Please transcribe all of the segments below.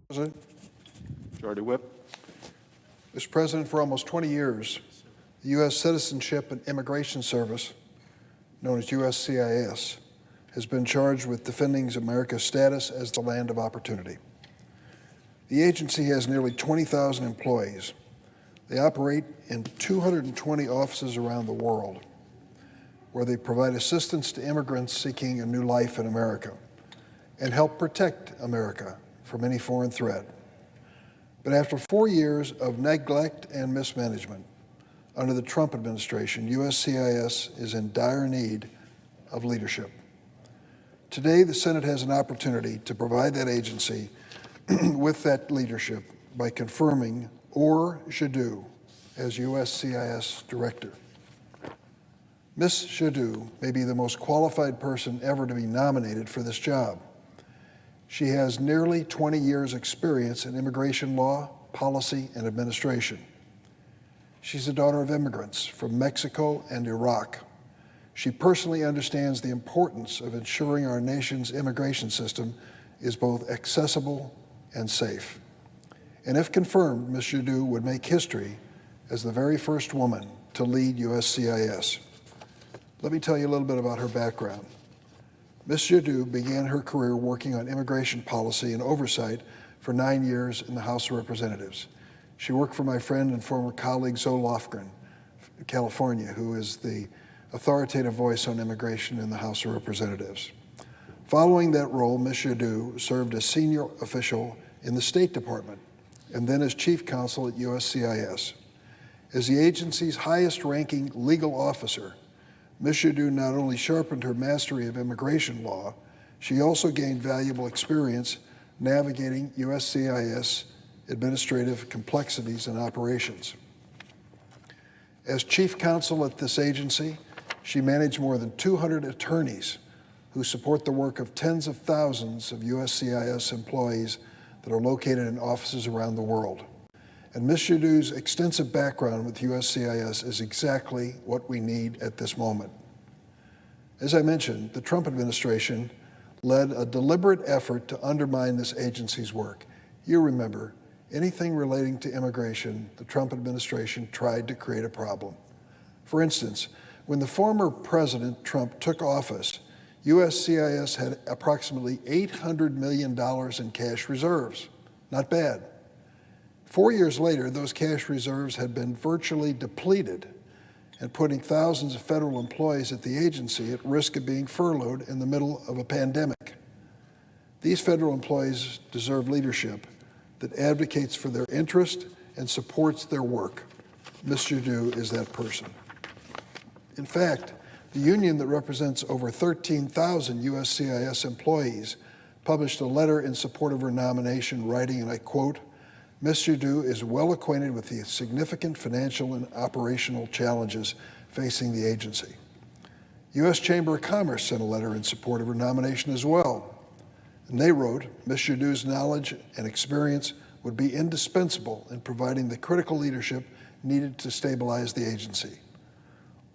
President. Majority Whip. Mr. President, for almost 20 years, the U.S. Citizenship and Immigration Service, known as USCIS, has been charged with defending America's status as the land of opportunity. The agency has nearly 20,000 employees. They operate in 220 offices around the world, where they provide assistance to immigrants seeking a new life in America and help protect America from any foreign threat. But after 4 years of neglect and mismanagement under the Trump administration, USCIS is in dire need of leadership. Today, the Senate has an opportunity to provide that agency with that leadership by confirming Ur Jaddou as USCIS Director. Ms. Jaddou may be the most qualified person ever to be nominated for this job. She has nearly 20 years' experience in immigration law, policy, and administration. She's a daughter of immigrants from Mexico and Iraq. She personally understands the importance of ensuring our nation's immigration system is both accessible and safe. And if confirmed, Ms. Jaddou would make history as the very first woman to lead USCIS. Let me tell you a little bit about her background. Ms. Jaddou began her career working on immigration policy and oversight for 9 years in the House of Representatives. She worked for my friend and former colleague Zoe Lofgren, California, who is the authoritative voice on immigration in the House of Representatives. Following that role, Ms. Jaddou served as senior official in the State Department and then as chief counsel at USCIS. As the agency's highest-ranking legal officer, Ms. Jaddou not only sharpened her mastery of immigration law, she also gained valuable experience navigating USCIS administrative complexities and operations. As chief counsel at this agency, she managed more than 200 attorneys who support the work of tens of thousands of USCIS employees that are located in offices around the world. And Ms. Jaddou's extensive background with USCIS is exactly what we need at this moment. As I mentioned, the Trump administration led a deliberate effort to undermine this agency's work. You remember, anything relating to immigration, the Trump administration tried to create a problem. For instance, when the former President Trump took office, USCIS had approximately $800 million in cash reserves. Not bad. 4 years later, those cash reserves had been virtually depleted and putting thousands of federal employees at the agency at risk of being furloughed in the middle of a pandemic. These federal employees deserve leadership that advocates for their interest and supports their work. Ms. Jaddou is that person. In fact, the union that represents over 13,000 USCIS employees published a letter in support of her nomination, writing, and I quote, "Ms. Jaddou is well acquainted with the significant financial and operational challenges facing the agency." U.S. Chamber of Commerce sent a letter in support of her nomination as well. And they wrote, "Ms. Jaddou's knowledge and experience would be indispensable in providing the critical leadership needed to stabilize the agency."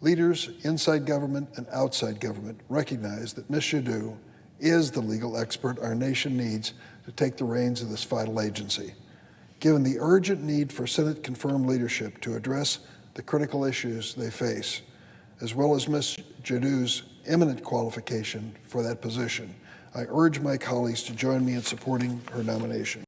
Leaders inside government and outside government recognize that Ms. Jaddou is the legal expert our nation needs to take the reins of this vital agency. Given the urgent need for Senate-confirmed leadership to address the critical issues they face, as well as Ms. Jaddou's eminent qualification for that position, I urge my colleagues to join me in supporting her nomination.